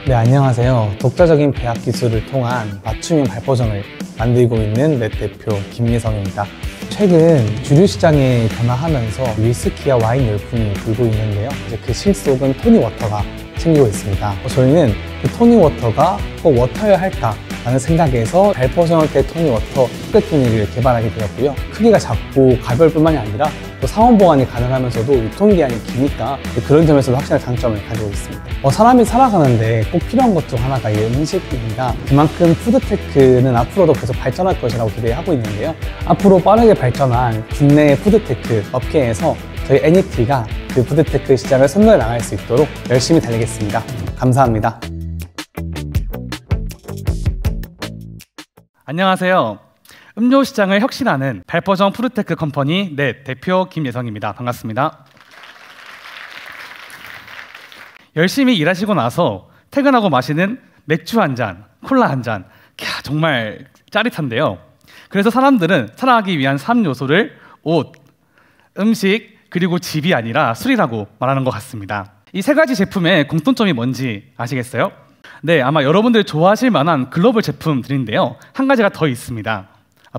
네, 안녕하세요. 독자적인 배합 기술을 통한 맞춤형 발포정을 만들고 있는 넷 대표 김예성입니다. 최근 주류 시장에 변화하면서 위스키와 와인 열풍이 불고 있는데요. 이제 그 실속은 토닉워터가 챙기고 있습니다. 저희는 그 토닉워터가 꼭 워터여야 할까? 라는 생각에서 발포정 형태 토닉워터 포켓 토닉을 개발하게 되었고요. 크기가 작고 가벼울 뿐만이 아니라 또 상온 보관이 가능하면서도 유통기한이 기니까 그런 점에서도 확실한 장점을 가지고 있습니다. 사람이 살아가는데 꼭 필요한 것 중 하나가 이 음식입니다. 그만큼 푸드테크는 앞으로도 계속 발전할 것이라고 기대하고 있는데요. 앞으로 빠르게 발전한 국내 푸드테크 업계에서 저희 NET가 그 푸드테크 시장을 선도해 나갈 수 있도록 열심히 달리겠습니다. 감사합니다. 안녕하세요. 음료 시장을 혁신하는 발포정 푸드테크 컴퍼니 넷 대표 김예성입니다. 반갑습니다. 열심히 일하시고 나서 퇴근하고 마시는 맥주 한 잔, 콜라 한 잔, 정말 짜릿한데요. 그래서 사람들은 살아가기 위한 3요소를 옷, 음식, 그리고 집이 아니라 술이라고 말하는 것 같습니다. 이 세 가지 제품의 공통점이 뭔지 아시겠어요? 네, 아마 여러분들이 좋아하실 만한 글로벌 제품들인데요. 한 가지가 더 있습니다.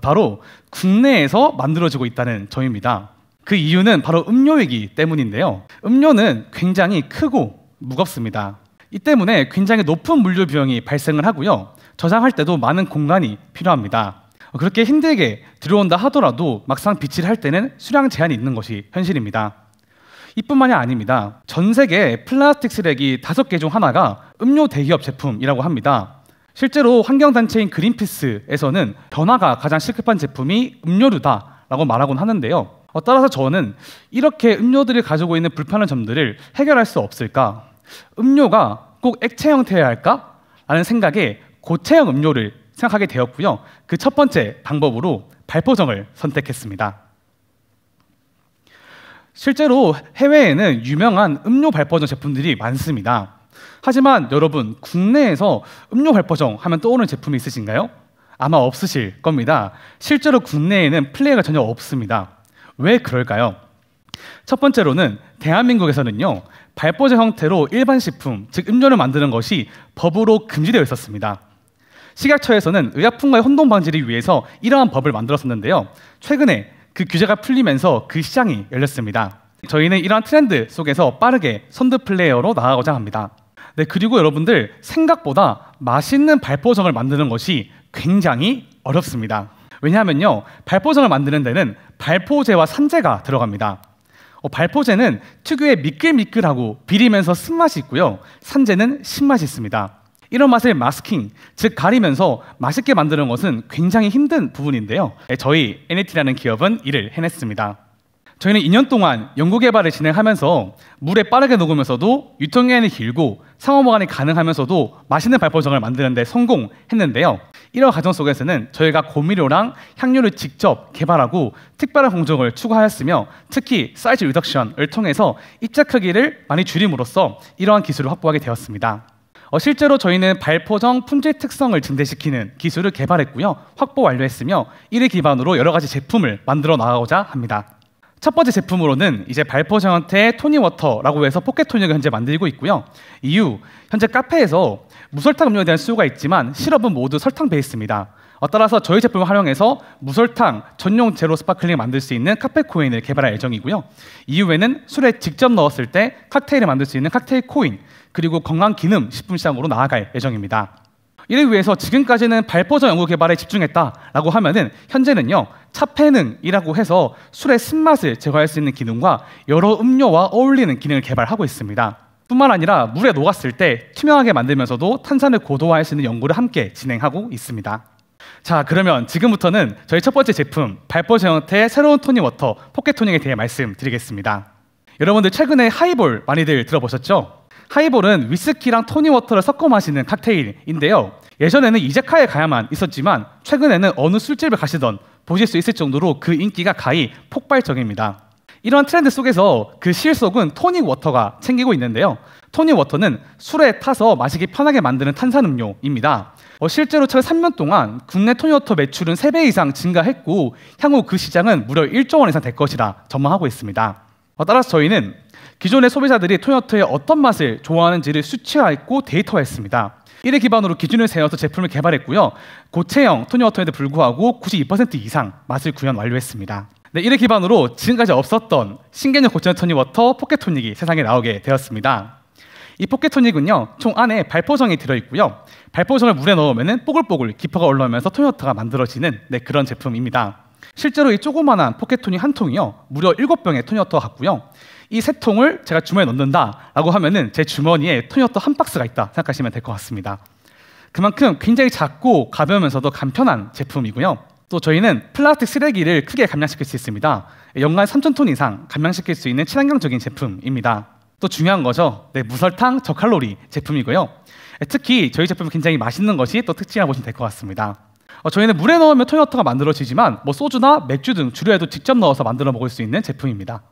바로 국내에서 만들어지고 있다는 점입니다. 그 이유는 바로 음료이기 때문인데요. 음료는 굉장히 크고 무겁습니다. 이 때문에 굉장히 높은 물류 비용이 발생을 하고요. 저장할 때도 많은 공간이 필요합니다. 그렇게 힘들게 들어온다 하더라도 막상 비치를 할 때는 수량 제한이 있는 것이 현실입니다. 이뿐만이 아닙니다. 전 세계 플라스틱 쓰레기 5개 중 하나가 음료 대기업 제품이라고 합니다. 실제로 환경단체인 그린피스에서는 변화가 가장 시급한 제품이 음료류다라고 말하곤 하는데요. 따라서 저는 이렇게 음료들이 가지고 있는 불편한 점들을 해결할 수 없을까? 음료가 꼭 액체 형태여야 할까? 라는 생각에 고체형 음료를 생각하게 되었고요. 그 첫 번째 방법으로 발포정을 선택했습니다. 실제로 해외에는 유명한 음료 발포정 제품들이 많습니다. 하지만 여러분, 국내에서 음료 발포정 하면 떠오르는 제품이 있으신가요? 아마 없으실 겁니다. 실제로 국내에는 플레이가 전혀 없습니다. 왜 그럴까요? 첫 번째로는 대한민국에서는요, 발포정 형태로 일반 식품, 즉 음료를 만드는 것이 법으로 금지되어 있었습니다. 식약처에서는 의약품과의 혼동 방지를 위해서 이러한 법을 만들었었는데요. 최근에 그 규제가 풀리면서 그 시장이 열렸습니다. 저희는 이러한 트렌드 속에서 빠르게 선두 플레이어로 나아가고자 합니다. 네, 그리고 여러분들, 생각보다 맛있는 발포정을 만드는 것이 굉장히 어렵습니다. 왜냐하면요, 발포정을 만드는 데는 발포제와 산제가 들어갑니다. 발포제는 특유의 미끌미끌하고 비리면서 쓴맛이 있고요. 산제는 신맛이 있습니다. 이런 맛을 마스킹, 즉 가리면서 맛있게 만드는 것은 굉장히 힘든 부분인데요. 저희 NET라는 기업은 이를 해냈습니다. 저희는 2년 동안 연구개발을 진행하면서 물에 빠르게 녹으면서도 유통기한이 길고 상호보관이 가능하면서도 맛있는 발포정을 만드는 데 성공했는데요. 이런 과정 속에서는 저희가 고미료랑 향료를 직접 개발하고 특별한 공정을 추구하였으며, 특히 사이즈 리덕션을 통해서 입자 크기를 많이 줄임으로써 이러한 기술을 확보하게 되었습니다. 실제로 저희는 발포정 품질 특성을 증대시키는 기술을 개발했고요. 확보 완료했으며, 이를 기반으로 여러 가지 제품을 만들어 나가고자 합니다. 첫 번째 제품으로는 이제 발포정 형태의 토닉워터라고 해서 포켓 토닉을 현재 만들고 있고요. 이후 현재 카페에서 무설탕 음료에 대한 수요가 있지만 시럽은 모두 설탕 베이스입니다. 따라서 저희 제품을 활용해서 무설탕 전용 제로 스파클링을 만들 수 있는 카페 코인을 개발할 예정이고요. 이후에는 술에 직접 넣었을 때 칵테일을 만들 수 있는 칵테일 코인, 그리고 건강 기능 식품 시장으로 나아갈 예정입니다. 이를 위해서 지금까지는 발포정 연구 개발에 집중했다라고 하면은, 현재는요, 차폐능이라고 해서 술의 쓴맛을 제거할 수 있는 기능과 여러 음료와 어울리는 기능을 개발하고 있습니다. 뿐만 아니라 물에 녹았을 때 투명하게 만들면서도 탄산을 고도화할 수 있는 연구를 함께 진행하고 있습니다. 자, 그러면 지금부터는 저희 첫 번째 제품 발포정 형태의 새로운 토닉워터 포켓 토닉에 대해 말씀드리겠습니다. 여러분들 최근에 하이볼 많이들 들어보셨죠? 하이볼은 위스키랑 토닉워터를 섞어 마시는 칵테일인데요. 예전에는 이자카야에 가야만 있었지만 최근에는 어느 술집을 가시던 보실 수 있을 정도로 그 인기가 가히 폭발적입니다. 이런 트렌드 속에서 그 실속은 토닉워터가 챙기고 있는데요. 토닉워터는 술에 타서 마시기 편하게 만드는 탄산음료입니다. 실제로 최근 3년 동안 국내 토닉워터 매출은 3배 이상 증가했고, 향후 그 시장은 무려 1조 원 이상 될 것이라 전망하고 있습니다. 따라서 저희는 기존의 소비자들이 토니워터의 어떤 맛을 좋아하는지를 수치화했고 데이터화했습니다. 이를 기반으로 기준을 세워서 제품을 개발했고요. 고체형 토니워터에도 불구하고 92% 이상 맛을 구현 완료했습니다. 네, 이를 기반으로 지금까지 없었던 신개념 고체형 토니워터 포켓 토닉이 세상에 나오게 되었습니다. 이 포켓 토닉은요, 총 안에 발포정이 들어있고요. 발포정을 물에 넣으면 뽀글뽀글 기포가 올라오면서 토니워터가 만들어지는 그런 제품입니다. 실제로 이 조그만한 포켓 토닉 한 통이요, 무려 7병의 토니워터가 같고요. 이 3통을 제가 주머니에 넣는다라고 하면은 제 주머니에 토니워터 한 박스가 있다 생각하시면 될 것 같습니다. 그만큼 굉장히 작고 가벼우면서도 간편한 제품이고요. 또 저희는 플라스틱 쓰레기를 크게 감량시킬 수 있습니다. 연간 3,000톤 이상 감량시킬 수 있는 친환경적인 제품입니다. 또 중요한 거죠. 무설탕, 저칼로리 제품이고요. 특히 저희 제품이 굉장히 맛있는 것이 또 특징이라고 보시면 될 것 같습니다. 저희는 물에 넣으면 토니워터가 만들어지지만 소주나 맥주 등 주류에도 직접 넣어서 만들어 먹을 수 있는 제품입니다.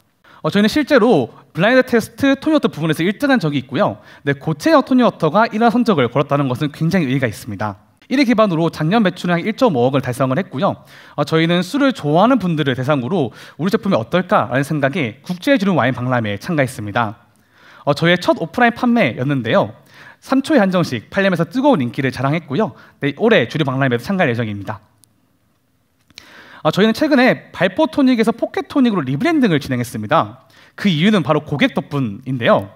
저희는 실제로 블라인드 테스트 토니워터 부분에서 1등한 적이 있고요. 고체형 토니워터가 1화 선적을 걸었다는 것은 굉장히 의의가 있습니다. 이를 기반으로 작년 매출량 1.5억을 달성을 했고요. 저희는 술을 좋아하는 분들을 대상으로 우리 제품이 어떨까라는 생각에 국제주류 와인 박람회에 참가했습니다. 저희의 첫 오프라인 판매였는데요. 3초에 한정씩 팔려면서 뜨거운 인기를 자랑했고요. 올해 주류 박람회에도 참가할 예정입니다. 저희는 최근에 발포 토닉에서 포켓 토닉으로 리브랜딩을 진행했습니다. 그 이유는 바로 고객 덕분인데요.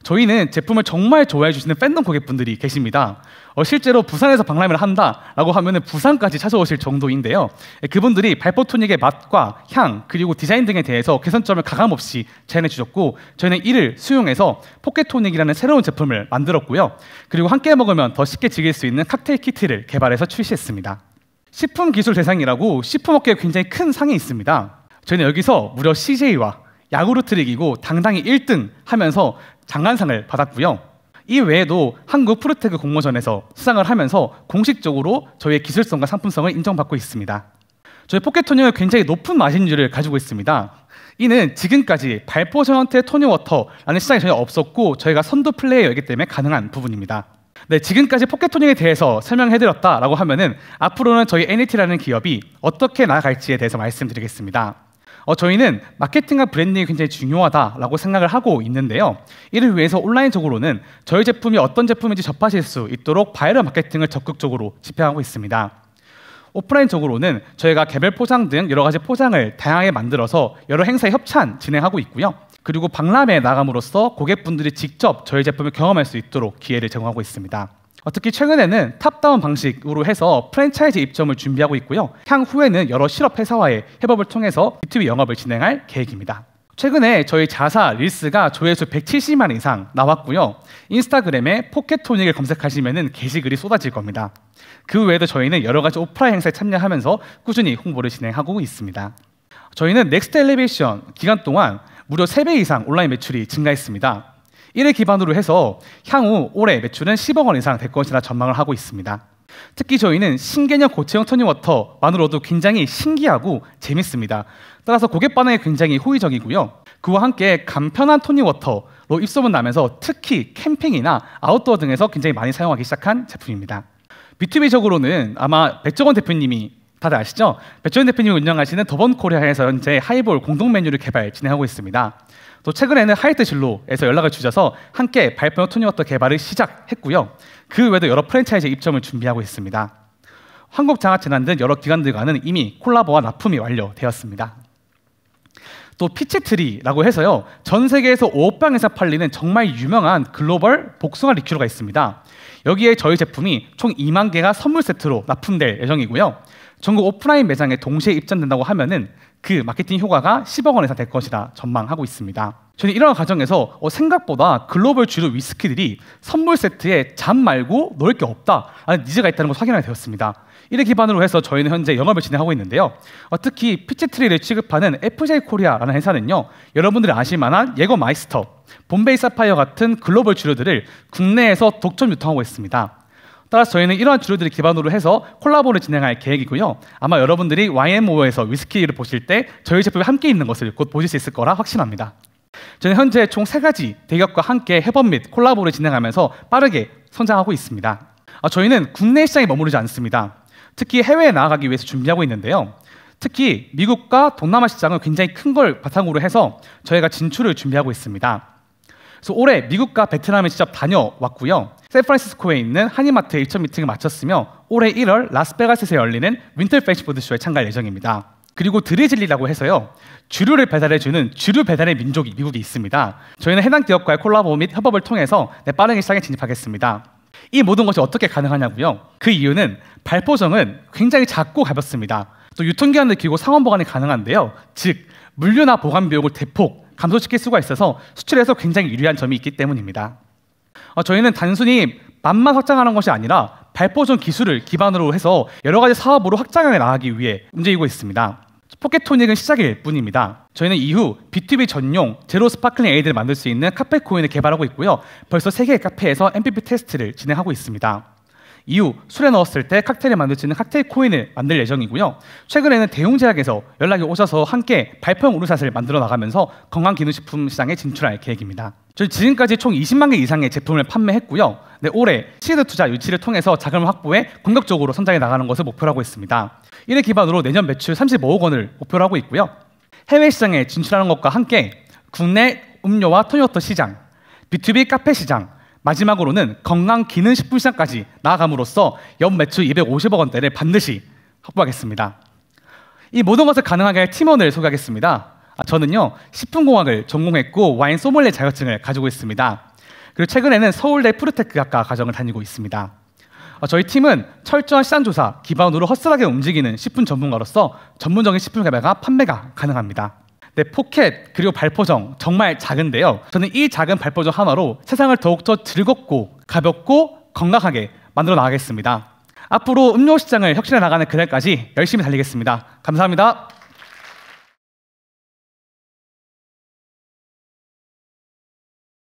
저희는 제품을 정말 좋아해 주시는 팬덤 고객분들이 계십니다. 실제로 부산에서 박람회를 한다라고 하면 부산까지 찾아오실 정도인데요. 그분들이 발포 토닉의 맛과 향 그리고 디자인 등에 대해서 개선점을 가감없이 제안해 주셨고, 저희는 이를 수용해서 포켓 토닉이라는 새로운 제품을 만들었고요. 그리고 함께 먹으면 더 쉽게 즐길 수 있는 칵테일 키트를 개발해서 출시했습니다. 식품 기술 대상이라고 식품업계에 굉장히 큰 상이 있습니다. 저희는 여기서 무려 CJ와 야구르트를 이기고 당당히 1등 하면서 장관상을 받았고요. 이 외에도 한국 푸르테크 공모전에서 수상을 하면서 공식적으로 저희의 기술성과 상품성을 인정받고 있습니다. 저희 포켓 토닉은 굉장히 높은 마진율을 가지고 있습니다. 이는 지금까지 발포 형태의 토닉워터라는 시장이 전혀 없었고 저희가 선두 플레이어이기 때문에 가능한 부분입니다. 지금까지 포켓 토닉에 대해서 설명해드렸다라고 하면은 앞으로는 저희 NET라는 기업이 어떻게 나아갈지에 대해서 말씀드리겠습니다. 저희는 마케팅과 브랜딩이 굉장히 중요하다라고 생각을 하고 있는데요. 이를 위해서 온라인적으로는 저희 제품이 어떤 제품인지 접하실 수 있도록 바이럴 마케팅을 적극적으로 집행하고 있습니다. 오프라인적으로는 저희가 개별 포장 등 여러 가지 포장을 다양하게 만들어서 여러 행사에 협찬 진행하고 있고요. 그리고 박람회에 나감으로써 고객분들이 직접 저희 제품을 경험할 수 있도록 기회를 제공하고 있습니다. 특히 최근에는 탑다운 방식으로 해서 프랜차이즈 입점을 준비하고 있고요. 향후에는 여러 실업 회사와의 협업을 통해서 B2B 영업을 진행할 계획입니다. 최근에 저희 자사 릴스가 조회수 170만 이상 나왔고요. 인스타그램에 포켓 토닉을 검색하시면 게시글이 쏟아질 겁니다. 그 외에도 저희는 여러 가지 오프라인 행사에 참여하면서 꾸준히 홍보를 진행하고 있습니다. 저희는 넥스트 엘리베이션 기간 동안 무려 3배 이상 온라인 매출이 증가했습니다. 이를 기반으로 해서 향후 올해 매출은 10억 원 이상 될 것이라 전망을 하고 있습니다. 특히 저희는 신개념 고체형 토닉워터만으로도 굉장히 신기하고 재밌습니다. 따라서 고객 반응이 굉장히 호의적이고요. 그와 함께 간편한 토닉워터로 입소문 나면서 특히 캠핑이나 아웃도어 등에서 굉장히 많이 사용하기 시작한 제품입니다. B2B적으로는 아마 백종원 대표님이 다들 아시죠? 백종원 대표님이 운영하시는 더번코리아에서 현재 하이볼 공동 메뉴를 개발 진행하고 있습니다. 또 최근에는 하이트 진로에서 연락을 주셔서 함께 발포형 토닉워터 개발을 시작했고요. 그 외에도 여러 프랜차이즈 입점을 준비하고 있습니다. 한국장학재단 등 여러 기관들과는 이미 콜라보와 납품이 완료되었습니다. 또 피치트리라고 해서요. 전 세계에서 5억 병 이상 팔리는 정말 유명한 글로벌 복숭아 리큐어가 있습니다. 여기에 저희 제품이 총 2만 개가 선물 세트로 납품될 예정이고요. 전국 오프라인 매장에 동시에 입점된다고 하면은 그 마케팅 효과가 10억 원 이상 될 것이라 전망하고 있습니다. 저는 이러한 과정에서 생각보다 글로벌 주류 위스키들이 선물 세트에 잔 말고 넣을 게 없다라는 니즈가 있다는 것을 확인하게 되었습니다. 이를 기반으로 해서 저희는 현재 영업을 진행하고 있는데요. 특히 피치트리를 취급하는 FJ 코리아라는 회사는요. 여러분들이 아실 만한 예거마이스터, 봄베이 사파이어 같은 글로벌 주류들을 국내에서 독점 유통하고 있습니다. 따라서 저희는 이러한 주류들을 기반으로 해서 콜라보를 진행할 계획이고요. 아마 여러분들이 YMO에서 위스키를 보실 때 저희 제품이 함께 있는 것을 곧 보실 수 있을 거라 확신합니다. 저는 현재 총 3가지 대기업과 함께 협업 및 콜라보를 진행하면서 빠르게 성장하고 있습니다. 저희는 국내 시장에 머무르지 않습니다. 특히 해외에 나아가기 위해서 준비하고 있는데요. 특히 미국과 동남아 시장은 굉장히 큰 걸 바탕으로 해서 저희가 진출을 준비하고 있습니다. 그래서 올해 미국과 베트남에 직접 다녀왔고요. 샌프란시스코에 있는 한인마트 1차 미팅을 마쳤으며 올해 1월 라스베가스에서 열리는 윈터 패스트푸드쇼에 참가할 예정입니다. 그리고 드리즐리라고 해서요. 주류를 배달해주는 주류 배달의 민족이 미국에 있습니다. 저희는 해당 기업과의 콜라보 및 협업을 통해서 빠르게 시장에 진입하겠습니다. 이 모든 것이 어떻게 가능하냐고요? 그 이유는 발포정은 굉장히 작고 가볍습니다. 또 유통기한을 길고 상온 보관이 가능한데요. 즉 물류나 보관 비용을 대폭 감소시킬 수가 있어서 수출에서 굉장히 유리한 점이 있기 때문입니다. 저희는 단순히 맛만 확장하는 것이 아니라 발포정 기술을 기반으로 해서 여러 가지 사업으로 확장해 나가기 위해 움직이고 있습니다. 포켓토닉은 시작일 뿐입니다. 저희는 이후 B2B 전용 제로 스파클링 에이드를 만들 수 있는 카페 코인을 개발하고 있고요. 벌써 3개의 카페에서 MPP 테스트를 진행하고 있습니다. 이후 술에 넣었을 때 칵테일을 만들 수 있는 칵테일 코인을 만들 예정이고요. 최근에는 대웅제약에서 연락이 오셔서 함께 발포용 우르샷을 만들어 나가면서 건강기능식품 시장에 진출할 계획입니다. 저희 지금까지 총 20만 개 이상의 제품을 판매했고요. 올해 시드 투자 유치를 통해서 자금을 확보해 공격적으로 성장해 나가는 것을 목표로 하고 있습니다. 이를 기반으로 내년 매출 35억 원을 목표로 하고 있고요. 해외 시장에 진출하는 것과 함께 국내 음료와 토니워터 시장, B2B 카페 시장, 마지막으로는 건강기능식품 시장까지 나아감으로써 연 매출 250억 원대를 반드시 확보하겠습니다. 이 모든 것을 가능하게 할 팀원을 소개하겠습니다. 저는요 식품공학을 전공했고 와인 소믈리에 자격증을 가지고 있습니다. 그리고 최근에는 서울대 푸르테크학과 과정을 다니고 있습니다. 저희 팀은 철저한 시장조사 기반으로 허술하게 움직이는 식품 전문가로서 전문적인 식품 개발과 판매가 가능합니다. 포켓 그리고 발포정 정말 작은데요. 저는 이 작은 발포정 하나로 세상을 더욱더 즐겁고 가볍고 건강하게 만들어 나가겠습니다. 앞으로 음료 시장을 혁신해 나가는 그날까지 열심히 달리겠습니다. 감사합니다.